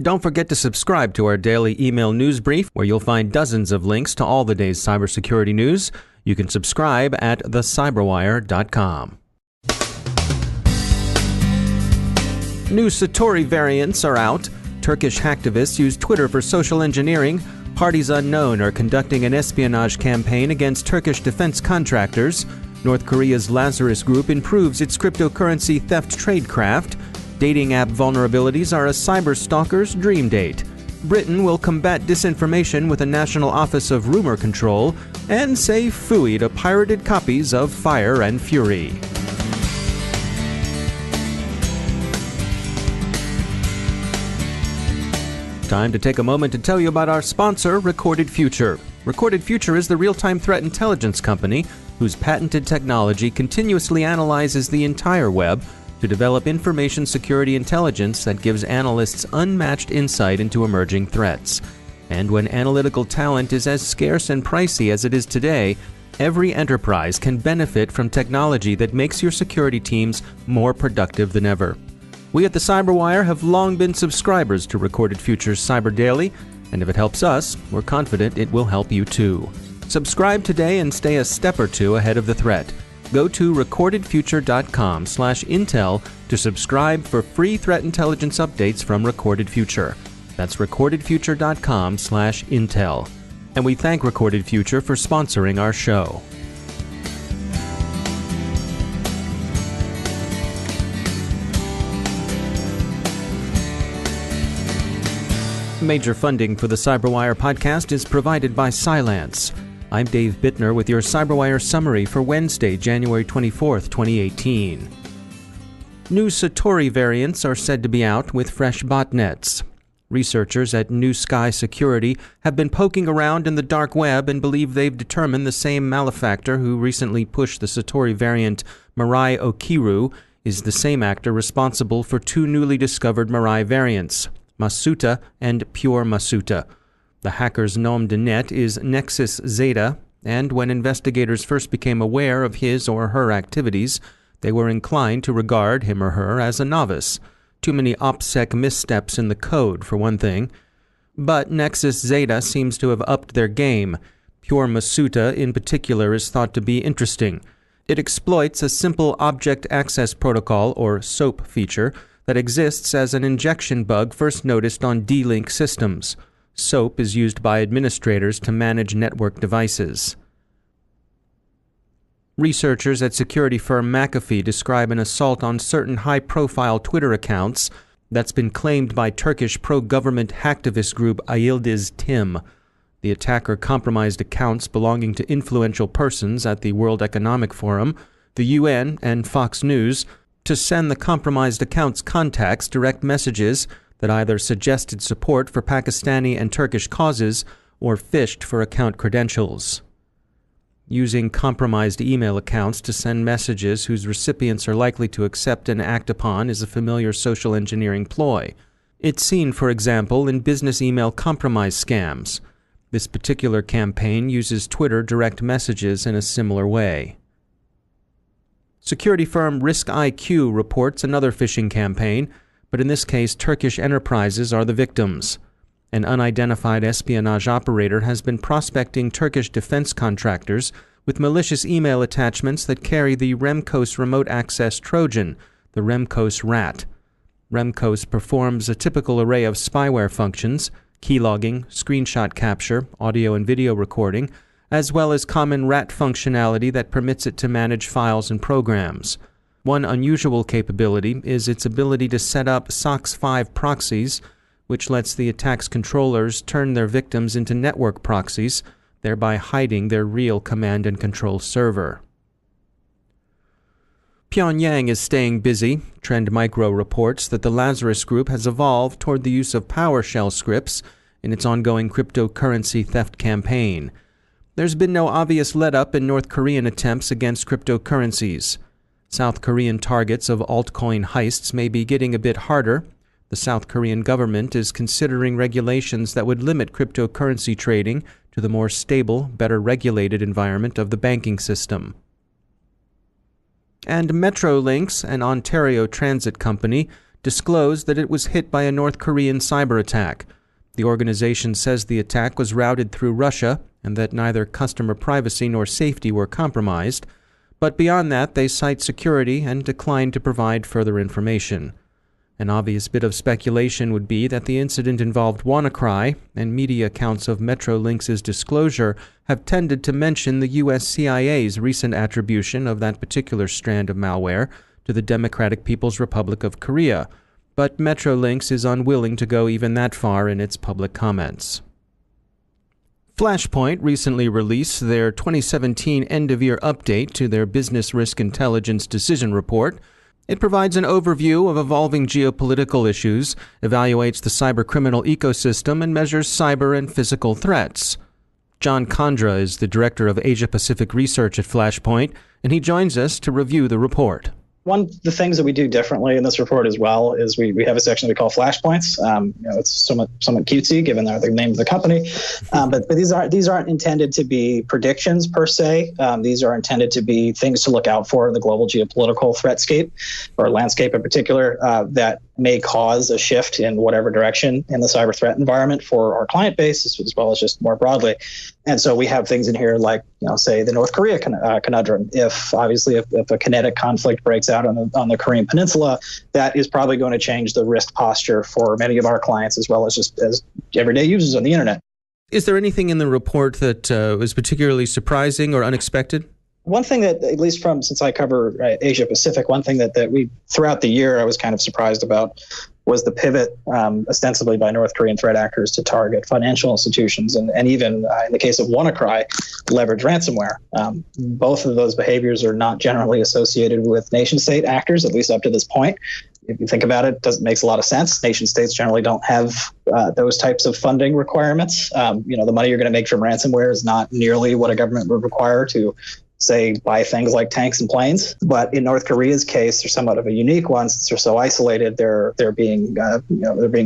Don't forget to subscribe to our daily email news brief, where you'll find dozens of links to all the day's cybersecurity news. You can subscribe at thecyberwire.com. New Satori variants are out. Turkish hacktivists use Twitter for social engineering. Parties unknown are conducting an espionage campaign against Turkish defense contractors. North Korea's Lazarus Group improves its cryptocurrency theft tradecraft. Dating app vulnerabilities are a cyber stalker's dream date. Britain will combat disinformation with a National Office of Rumor Control, and say phooey to pirated copies of Fire and Fury. Time to take a moment to tell you about our sponsor, Recorded Future. Recorded Future is the real-time threat intelligence company whose patented technology continuously analyzes the entire web to develop information security intelligence that gives analysts unmatched insight into emerging threats. And when analytical talent is as scarce and pricey as it is today, every enterprise can benefit from technology that makes your security teams more productive than ever. We at the CyberWire have long been subscribers to Recorded Future's Cyber Daily, and if it helps us, we're confident it will help you too. Subscribe today and stay a step or two ahead of the threat. Go to recordedfuture.com/intel to subscribe for free threat intelligence updates from Recorded Future. That's recordedfuture.com/intel. And we thank Recorded Future for sponsoring our show. Major funding for the CyberWire podcast is provided by Cylance. I'm Dave Bittner with your CyberWire summary for Wednesday, January 24th, 2018. New Satori variants are said to be out with fresh botnets. Researchers at New Sky Security have been poking around in the dark web and believe they've determined the same malefactor who recently pushed the Satori variant Mirai Okiru is the same actor responsible for two newly discovered Mirai variants, Masuta and Pure Masuta. The hacker's nom de net is Nexus Zeta, and when investigators first became aware of his or her activities, they were inclined to regard him or her as a novice. Too many OPSEC missteps in the code, for one thing. But Nexus Zeta seems to have upped their game. Pure Masuta, in particular, is thought to be interesting. It exploits a simple Object Access Protocol, or SOAP, feature that exists as an injection bug first noticed on D-Link systems. SOAP is used by administrators to manage network devices. Researchers at security firm McAfee describe an assault on certain high-profile Twitter accounts that's been claimed by Turkish pro-government hacktivist group Ayildiz Tim. The attacker compromised accounts belonging to influential persons at the World Economic Forum, the UN, and Fox News to send the compromised accounts' contacts direct messages that either suggested support for Pakistani and Turkish causes or fished for account credentials. Using compromised email accounts to send messages whose recipients are likely to accept and act upon is a familiar social engineering ploy. It's seen, for example, in business email compromise scams. This particular campaign uses Twitter direct messages in a similar way. Security firm RiskIQ reports another phishing campaign, but in this case, Turkish enterprises are the victims. An unidentified espionage operator has been prospecting Turkish defense contractors with malicious email attachments that carry the Remkos remote access Trojan, the Remkos Rat. Remkos performs a typical array of spyware functions, keylogging, screenshot capture, audio and video recording, as well as common rat functionality that permits it to manage files and programs. One unusual capability is its ability to set up SOC 5 proxies, which lets the attack's controllers turn their victims into network proxies, thereby hiding their real command and control server. Pyongyang is staying busy. Trend Micro reports that the Lazarus Group has evolved toward the use of PowerShell scripts in its ongoing cryptocurrency theft campaign. There's been no obvious let-up in North Korean attempts against cryptocurrencies. South Korean targets of altcoin heists may be getting a bit harder. The South Korean government is considering regulations that would limit cryptocurrency trading to the more stable, better regulated environment of the banking system. And Metrolinx, an Ontario transit company, disclosed that it was hit by a North Korean cyber attack. The organization says the attack was routed through Russia and that neither customer privacy nor safety were compromised. But beyond that, they cite security and decline to provide further information. An obvious bit of speculation would be that the incident involved WannaCry, and media accounts of Metrolinx's disclosure have tended to mention the U.S. CIA's recent attribution of that particular strand of malware to the Democratic People's Republic of Korea, but Metrolinx is unwilling to go even that far in its public comments. Flashpoint recently released their 2017 end-of-year update to their Business Risk Intelligence Decision Report. It provides an overview of evolving geopolitical issues, evaluates the cybercriminal ecosystem, and measures cyber and physical threats. John Condra is the Director of Asia-Pacific Research at Flashpoint, and he joins us to review the report. One of the things that we do differently in this report as well is we have a section we call flashpoints. It's somewhat cutesy given the name of the company, but these aren't intended to be predictions per se. These are intended to be things to look out for in the global geopolitical threatscape or landscape in particular that may cause a shift in whatever direction in the cyber threat environment for our client base as well as just more broadly. And so we have things in here like, say the North Korea conundrum. If a kinetic conflict breaks out on the Korean Peninsula, that is probably going to change the risk posture for many of our clients as well as just as everyday users on the internet. Is there anything in the report that was particularly surprising or unexpected? One thing that, at least since I cover Asia Pacific, one thing that we throughout the year I was kind of surprised about was the pivot ostensibly by North Korean threat actors to target financial institutions and even in the case of WannaCry, leverage ransomware. Both of those behaviors are not generally associated with nation state actors, at least up to this point. If you think about it, it makes a lot of sense. Nation states generally don't have those types of funding requirements. The money you're going to make from ransomware is not nearly what a government would require to say buy things like tanks and planes. But in North Korea's case, they're somewhat of a unique one since they're so isolated. They're being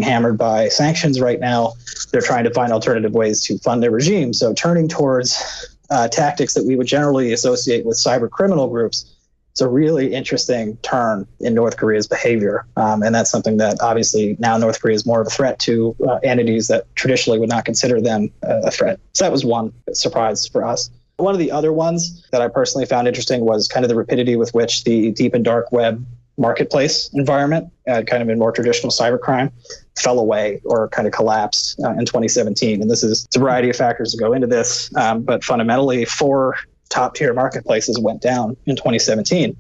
hammered by sanctions right now. They're trying to find alternative ways to fund their regime. So turning towards tactics that we would generally associate with cyber criminal groups, it's a really interesting turn in North Korea's behavior. And that's something that obviously now North Korea is more of a threat to entities that traditionally would not consider them a threat. So that was one surprise for us. One of the other ones that I personally found interesting was kind of the rapidity with which the deep and dark web marketplace environment, kind of in more traditional cybercrime, fell away or kind of collapsed in 2017. And it's a variety of factors that go into this, but fundamentally 4 top-tier marketplaces went down in 2017.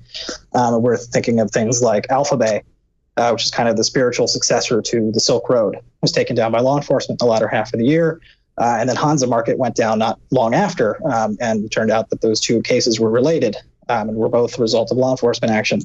We're thinking of things like Alphabay, which is kind of the spiritual successor to the Silk Road, was taken down by law enforcement in the latter half of the year. And then Hansa Market went down not long after, and it turned out that those 2 cases were related and were both the result of law enforcement action,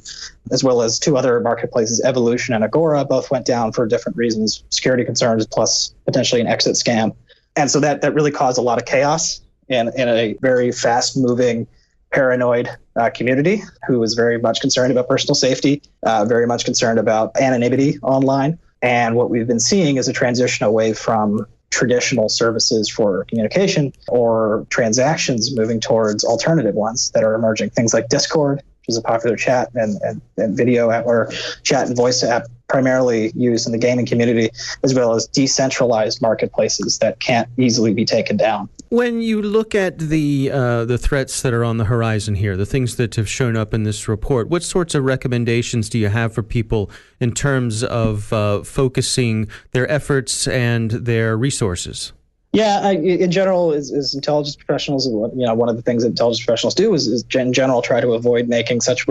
as well as 2 other marketplaces, Evolution and Agora, both went down for different reasons, security concerns plus potentially an exit scam. And so that really caused a lot of chaos in a very fast-moving, paranoid community who was very much concerned about personal safety, very much concerned about anonymity online. And what we've been seeing is a transition away from traditional services for communication or transactions moving towards alternative ones that are emerging. Things like Discord, which is a popular chat and video app or chat and voice app primarily used in the gaming community, as well as decentralized marketplaces that can't easily be taken down. When you look at the threats that are on the horizon here, the things that have shown up in this report, what sorts of recommendations do you have for people in terms of focusing their efforts and their resources? Yeah, in general, as intelligence professionals, one of the things that intelligence professionals do is in general try to avoid making such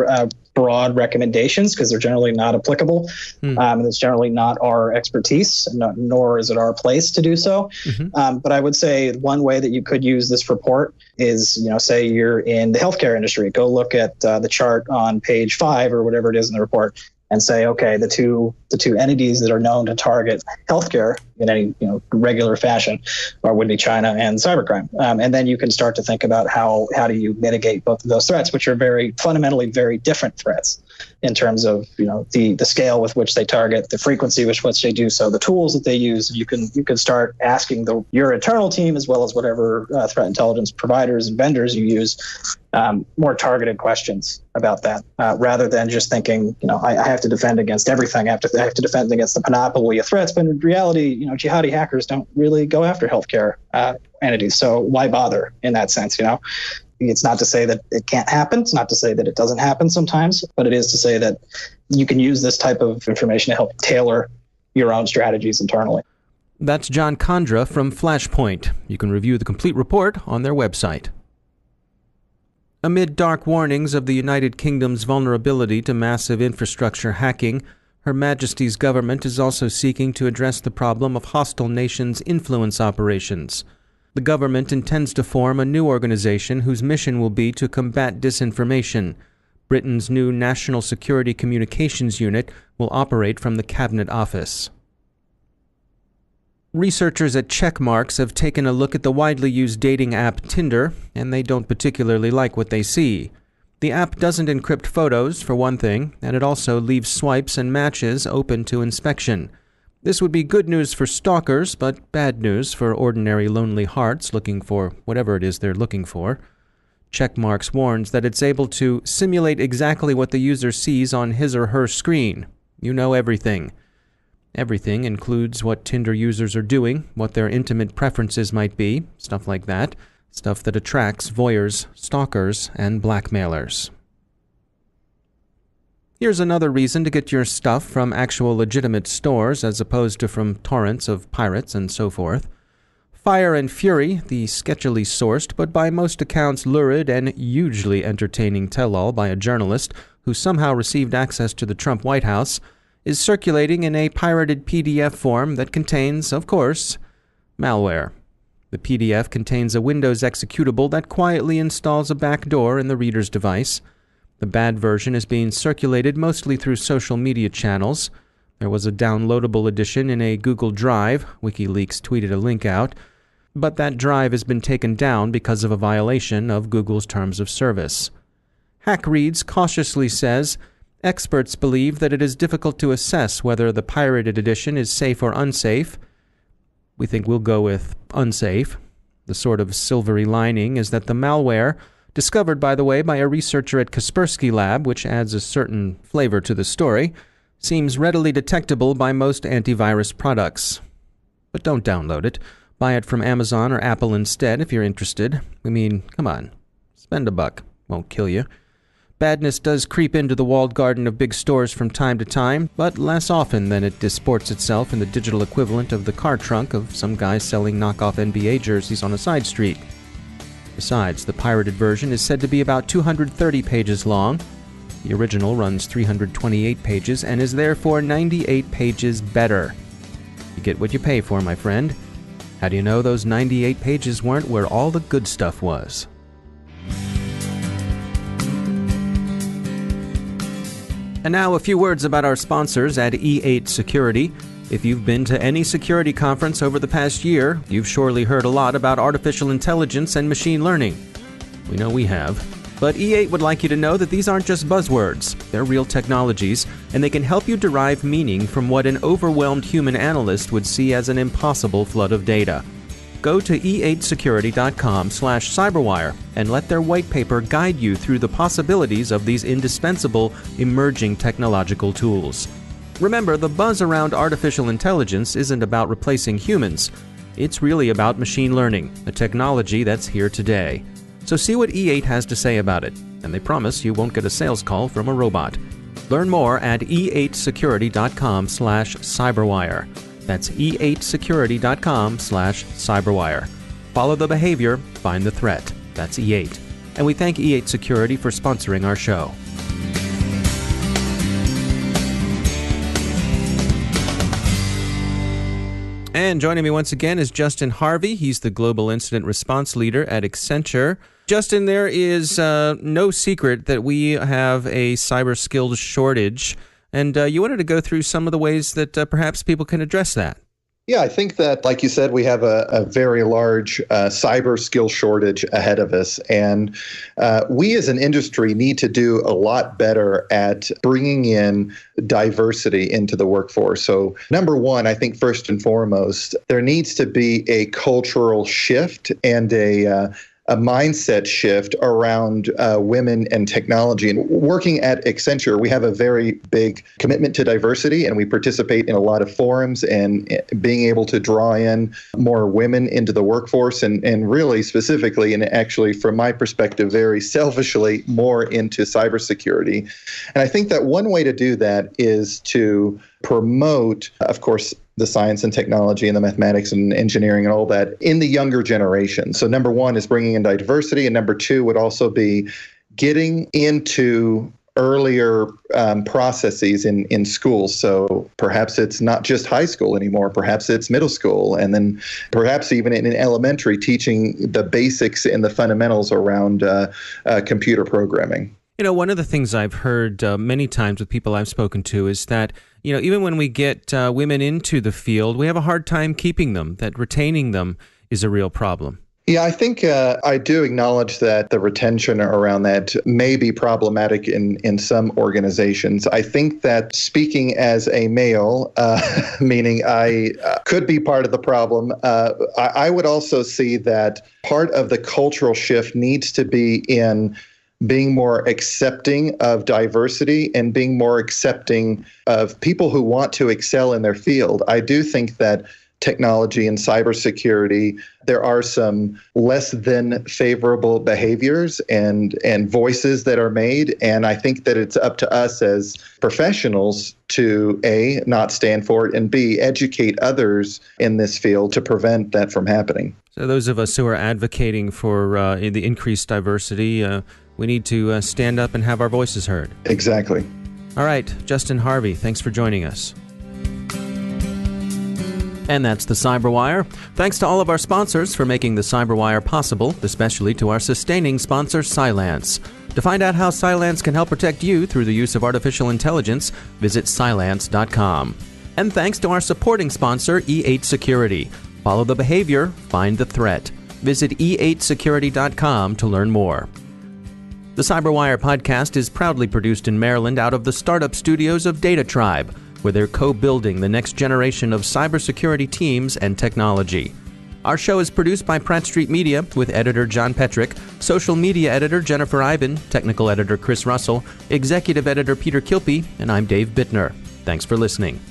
broad recommendations because they're generally not applicable, and it's generally not our expertise, nor is it our place to do so. Mm-hmm. But I would say one way that you could use this report is, say you're in the healthcare industry, go look at the chart on page 5 or whatever it is in the report, and say, okay, the two entities that are known to target healthcare in any regular fashion would be China and cybercrime. And then you can start to think about how do you mitigate both of those threats, which are very fundamentally very different threats in terms of the scale with which they target, the frequency with which they do so, the tools that they use. You can start asking your internal team as well as whatever threat intelligence providers and vendors you use more targeted questions about that, rather than just thinking, I have to defend against everything. I have to defend against the panoply of threats. But in reality, jihadi hackers don't really go after healthcare entities. So why bother in that sense? It's not to say that it can't happen. It's not to say that it doesn't happen sometimes, but it is to say that you can use this type of information to help tailor your own strategies internally. That's John Condra from Flashpoint. You can review the complete report on their website. Amid dark warnings of the United Kingdom's vulnerability to massive infrastructure hacking, Her Majesty's government is also seeking to address the problem of hostile nations' influence operations. The government intends to form a new organization whose mission will be to combat disinformation. Britain's new National Security Communications Unit will operate from the Cabinet Office. Researchers at Checkmarks have taken a look at the widely used dating app Tindr, and they don't particularly like what they see. The app doesn't encrypt photos, for one thing, and it also leaves swipes and matches open to inspection. This would be good news for stalkers, but bad news for ordinary lonely hearts looking for whatever it is they're looking for. Checkmarks warns that it's able to simulate exactly what the user sees on his or her screen. You know everything. Everything includes what Tinder users are doing, what their intimate preferences might be, stuff like that. Stuff that attracts voyeurs, stalkers, and blackmailers. Here's another reason to get your stuff from actual legitimate stores as opposed to from torrents of pirates and so forth. Fire and Fury, the sketchily sourced but by most accounts lurid and hugely entertaining tell-all by a journalist who somehow received access to the Trump White House, is circulating in a pirated PDF form that contains, of course, malware. The PDF contains a Windows executable that quietly installs a backdoor in the reader's device. The bad version is being circulated mostly through social media channels. There was a downloadable edition in a Google Drive. WikiLeaks tweeted a link out. But that drive has been taken down because of a violation of Google's terms of service. HackReads cautiously says, experts believe that it is difficult to assess whether the pirated edition is safe or unsafe. We think we'll go with unsafe. The sort of silvery lining is that the malware, discovered, by the way, by a researcher at Kaspersky Lab, which adds a certain flavor to the story, seems readily detectable by most antivirus products. But don't download it. Buy it from Amazon or Apple instead if you're interested. I mean, come on. Spend $1. Won't kill you. Badness does creep into the walled garden of big stores from time to time, but less often than it disports itself in the digital equivalent of the car trunk of some guy selling knockoff NBA jerseys on a side street. Besides, the pirated version is said to be about 230 pages long. The original runs 328 pages and is therefore 98 pages better. You get what you pay for, my friend. How do you know those 98 pages weren't where all the good stuff was? And now a few words about our sponsors at E8 Security. If you've been to any security conference over the past year, you've surely heard a lot about artificial intelligence and machine learning. We know we have. But E8 would like you to know that these aren't just buzzwords. They're real technologies, and they can help you derive meaning from what an overwhelmed human analyst would see as an impossible flood of data. Go to e8security.com/cyberwire and let their white paper guide you through the possibilities of these indispensable emerging technological tools. Remember, the buzz around artificial intelligence isn't about replacing humans. It's really about machine learning, a technology that's here today. So see what E8 has to say about it, and they promise you won't get a sales call from a robot. Learn more at e8security.com/cyberwire. That's e8security.com/cyberwire. Follow the behavior, find the threat. That's E8. And we thank E8 Security for sponsoring our show. And joining me once again is Justin Harvey. He's the Global Incident Response Leader at Accenture. Justin, there is no secret that we have a cyber skills shortage. And you wanted to go through some of the ways that perhaps people can address that. Yeah, I think that, like you said, we have a very large cyber skill shortage ahead of us. And we as an industry need to do a lot better at bringing in diversity into the workforce. So number one, I think first and foremost, there needs to be a cultural shift and a a mindset shift around women and technology. And working at Accenture, we have a very big commitment to diversity, and we participate in a lot of forums, and being able to draw in more women into the workforce, and really specifically, and actually from my perspective, very selfishly, more into cybersecurity. And I think that one way to do that is to promote, of course, the science and technology and the mathematics and engineering and all that in the younger generation. So number one is bringing in diversity, and number two would also be getting into earlier processes in schools. So perhaps it's not just high school anymore, perhaps it's middle school, and then perhaps even in elementary, teaching the basics and the fundamentals around computer programming. One of the things I've heard many times with people I've spoken to is that, even when we get women into the field, we have a hard time keeping them, that retaining them is a real problem. Yeah, I think I do acknowledge that the retention around that may be problematic in some organizations. I think that speaking as a male, meaning I could be part of the problem, I would also see that part of the cultural shift needs to be in being more accepting of diversity and being more accepting of people who want to excel in their field. I do think that technology and cybersecurity, there are some less than favorable behaviors and voices that are made. And I think that it's up to us as professionals to A, not stand for it, and B, educate others in this field to prevent that from happening. So those of us who are advocating for the increased diversity, we need to stand up and have our voices heard. Exactly. All right, Justin Harvey, thanks for joining us. And that's the Cyberwire. Thanks to all of our sponsors for making the Cyberwire possible, especially to our sustaining sponsor, Cylance. To find out how Cylance can help protect you through the use of artificial intelligence, visit Cylance.com. And thanks to our supporting sponsor, E8 Security. Follow the behavior, find the threat. Visit e8security.com to learn more. The Cyberwire podcast is proudly produced in Maryland out of the startup studios of Data Tribe, where they're co-building the next generation of cybersecurity teams and technology. Our show is produced by Pratt Street Media with editor John Petrick, social media editor Jennifer Ivan, technical editor Chris Russell, executive editor Peter Kilpie, and I'm Dave Bittner. Thanks for listening.